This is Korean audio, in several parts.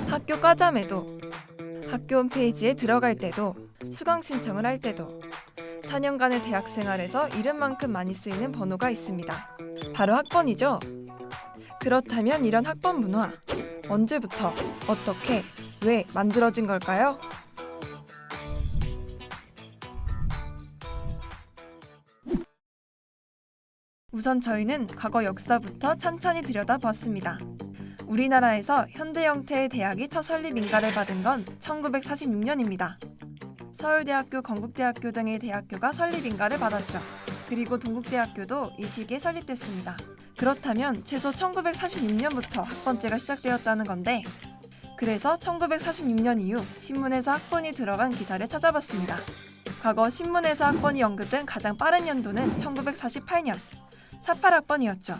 학교 과잠에도, 학교 홈페이지에 들어갈 때도, 수강 신청을 할 때도 4년간의 대학 생활에서 이름만큼 많이 쓰이는 번호가 있습니다. 바로 학번이죠. 그렇다면 이런 학번 문화, 언제부터, 어떻게, 왜 만들어진 걸까요? 우선 저희는 과거 역사부터 천천히 들여다봤습니다. 우리나라에서 현대 형태의 대학이 첫 설립 인가를 받은 건 1946년입니다. 서울대학교, 건국대학교 등의 대학교가 설립 인가를 받았죠. 그리고 동국대학교도 이 시기에 설립됐습니다. 그렇다면 최소 1946년부터 학번제가 시작되었다는 건데, 그래서 1946년 이후 신문에서 학번이 들어간 기사를 찾아봤습니다. 과거 신문에서 학번이 언급된 가장 빠른 연도는 1948년, 48학번이었죠.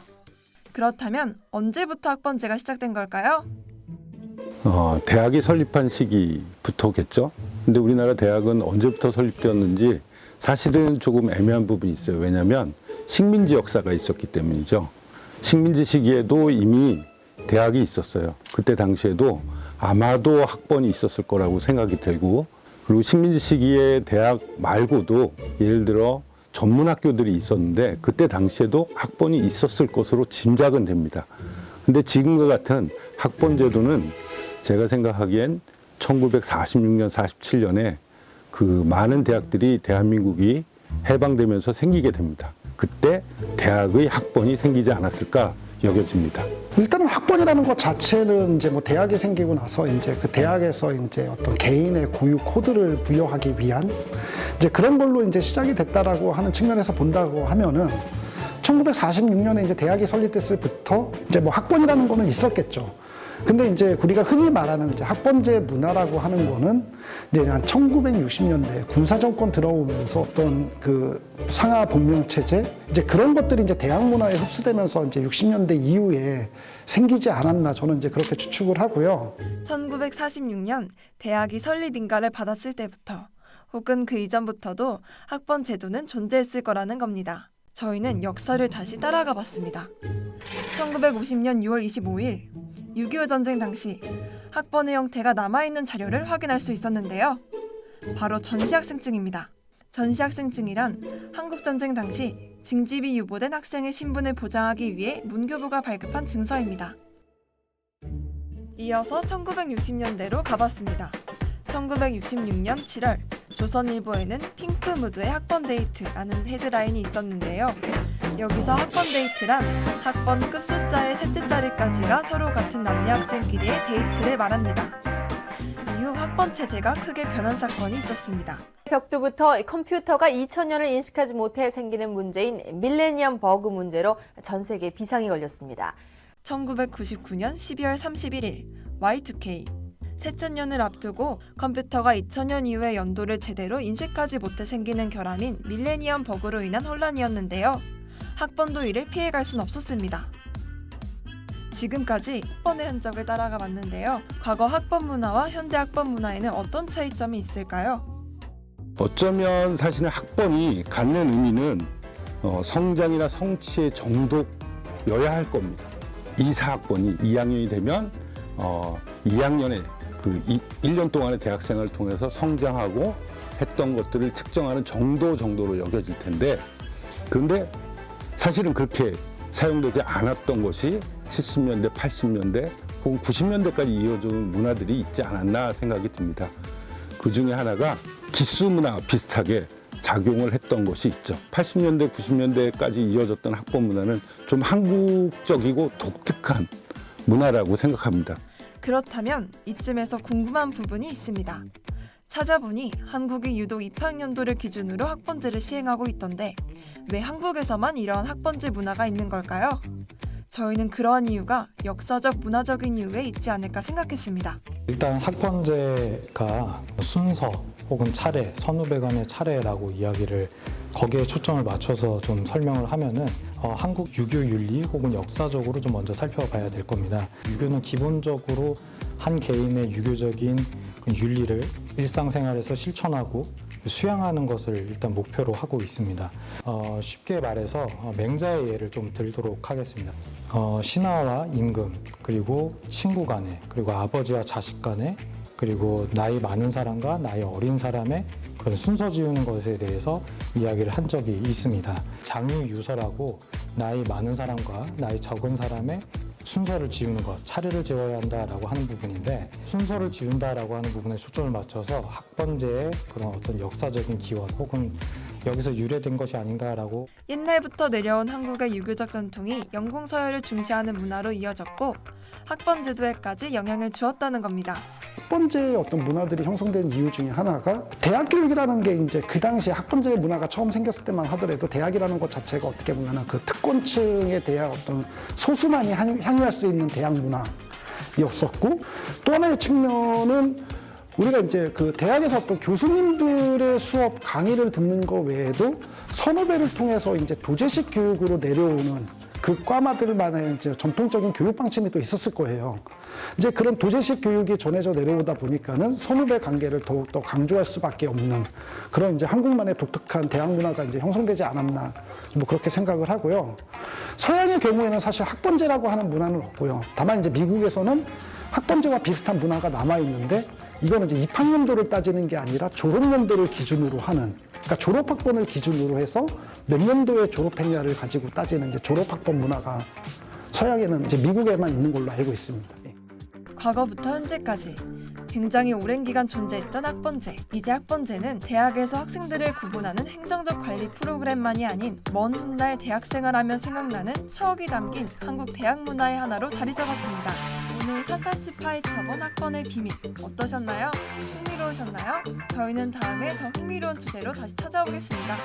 그렇다면 언제부터 학번제가 시작된 걸까요? 대학이 설립한 시기부터겠죠. 근데 우리나라 대학은 언제부터 설립되었는지 사실은 조금 애매한 부분이 있어요. 왜냐하면 식민지 역사가 있었기 때문이죠. 식민지 시기에도 이미 대학이 있었어요. 그때 당시에도 아마도 학번이 있었을 거라고 생각이 들고, 그리고 식민지 시기에 대학 말고도 예를 들어 전문 학교들이 있었는데 그때 당시에도 학번이 있었을 것으로 짐작은 됩니다. 근데 지금과 같은 학번 제도는 제가 생각하기엔 1946년, 47년에 그 많은 대학들이 대한민국이 해방되면서 생기게 됩니다. 그때 대학의 학번이 생기지 않았을까 여겨집니다. 일단은 학번이라는 것 자체는 이제 뭐 대학이 생기고 나서 이제 그 대학에서 이제 어떤 개인의 고유 코드를 부여하기 위한 이제 그런 걸로 이제 시작이 됐다라고 하는 측면에서 본다고 하면은 1946년에 이제 대학이 설립됐을 때부터 이제 뭐 학번이라는 거는 있었겠죠. 근데 이제 우리가 흔히 말하는 이제 학번제 문화라고 하는 거는 이제 한 1960년대 군사정권 들어오면서 어떤 그 상하 복명 체제 이제 그런 것들이 이제 대학 문화에 흡수되면서 이제 60년대 이후에 생기지 않았나 저는 이제 그렇게 추측을 하고요. 1946년 대학이 설립 인가를 받았을 때부터 혹은 그 이전부터도 학번 제도는 존재했을 거라는 겁니다. 저희는 역사를 다시 따라가 봤습니다. 1950년 6월 25일 6.25 전쟁 당시 학번의 형태가 남아있는 자료를 확인할 수 있었는데요. 바로 전시학생증입니다. 전시학생증이란 한국전쟁 당시 징집이 유보된 학생의 신분을 보장하기 위해 문교부가 발급한 증서입니다. 이어서 1960년대로 가봤습니다. 1966년 7월 조선일보에는 핑크 무드의 학번 데이트라는 헤드라인이 있었는데요. 여기서 학번 데이트란 학번 끝 숫자의 셋째 자리까지가 서로 같은 남녀 학생끼리의 데이트를 말합니다. 이후 학번 체제가 크게 변한 사건이 있었습니다. 벽두부터 컴퓨터가 2000년을 인식하지 못해 생기는 문제인 밀레니엄 버그 문제로 전 세계에 비상이 걸렸습니다. 1999년 12월 31일 Y2K 새천년을 앞두고 컴퓨터가 2000년 이후의 연도를 제대로 인식하지 못해 생기는 결함인 밀레니엄 버그로 인한 혼란이었는데요. 학번도 이를 피해갈 순 없었습니다. 지금까지 학번의 흔적을 따라가 봤는데요. 과거 학번 문화와 현대 학번 문화에는 어떤 차이점이 있을까요? 어쩌면 사실은 학번이 갖는 의미는 성장이나 성취의 정도여야 할 겁니다. 2, 4학번이 2학년이 되면 2학년에 그 1년 동안의 대학생활을 통해서 성장하고 했던 것들을 측정하는 정도로 여겨질 텐데, 그런데 사실은 그렇게 사용되지 않았던 것이 70년대, 80년대 혹은 90년대까지 이어진 문화들이 있지 않았나 생각이 듭니다. 그 중에 하나가 기수 문화 비슷하게 작용을 했던 것이 있죠. 80년대, 90년대까지 이어졌던 학번 문화는 좀 한국적이고 독특한 문화라고 생각합니다. 그렇다면 이쯤에서 궁금한 부분이 있습니다. 찾아보니 한국이 유독 입학연도를 기준으로 학번제를 시행하고 있던데 왜 한국에서만 이러한 학번제 문화가 있는 걸까요? 저희는 그러한 이유가 역사적, 문화적인 이유에 있지 않을까 생각했습니다. 일단 학번제가 순서 혹은 차례, 선후배간의 차례라고 이야기를 거기에 초점을 맞춰서 좀 설명을 하면은 한국 유교 윤리 혹은 역사적으로 좀 먼저 살펴봐야 될 겁니다. 유교는 기본적으로 한 개인의 유교적인 윤리를 일상생활에서 실천하고 수양하는 것을 일단 목표로 하고 있습니다. 쉽게 말해서 맹자의 예를 좀 들도록 하겠습니다. 신하와 임금, 그리고 친구 간에, 그리고 아버지와 자식 간에, 그리고 나이 많은 사람과 나이 어린 사람의 그런 순서 지우는 것에 대해서 이야기를 한 적이 있습니다. 장유유서라고 나이 많은 사람과 나이 적은 사람의 순서를 지우는 것, 차례를 지어야 한다라고 하는 부분인데, 순서를 지운다라고 하는 부분에 초점을 맞춰서 학번제의 그런 어떤 역사적인 기원 혹은 여기서 유래된 것이 아닌가라고. 옛날부터 내려온 한국의 유교적 전통이 연공서열을 중시하는 문화로 이어졌고 학번 제도에까지 영향을 주었다는 겁니다. 학번제의 어떤 문화들이 형성된 이유 중에 하나가 대학 교육이라는 게 이제 그 당시에 학번제 문화가 처음 생겼을 때만 하더라도 대학이라는 것 자체가 어떻게 보면 그 특권층에 대한 어떤 소수만이 향유할 수 있는 대학 문화였었고, 또 하나의 측면은 우리가 이제 그 대학에서 어떤 교수님들의 수업 강의를 듣는 것 외에도 선후배를 통해서 이제 도제식 교육으로 내려오는 그 과마들만의 이제 전통적인 교육 방침이 또 있었을 거예요. 이제 그런 도제식 교육이 전해져 내려오다 보니까는 선후배 관계를 더욱더 강조할 수밖에 없는 그런 이제 한국만의 독특한 대학 문화가 이제 형성되지 않았나, 뭐 그렇게 생각을 하고요. 서양의 경우에는 사실 학번제라고 하는 문화는 없고요. 다만 이제 미국에서는 학번제와 비슷한 문화가 남아 있는데, 이거는 이제 입학연도를 따지는 게 아니라 졸업연도를 기준으로 하는, 그러니까 졸업학번을 기준으로 해서 몇 년도에 졸업했냐를 가지고 따지는 이제 졸업학번 문화가 서양에는 이제 미국에만 있는 걸로 알고 있습니다. 과거부터 현재까지 굉장히 오랜 기간 존재했던 학번제. 이제 학번제는 대학에서 학생들을 구분하는 행정적 관리 프로그램만이 아닌 먼 훗날 대학생활하면 생각나는 추억이 담긴 한국 대학 문화의 하나로 자리 잡았습니다. 오늘 샅샅이 파헤쳐본 학번의 비밀 어떠셨나요? 흥미로우셨나요? 저희는 다음에 더 흥미로운 주제로 다시 찾아오겠습니다.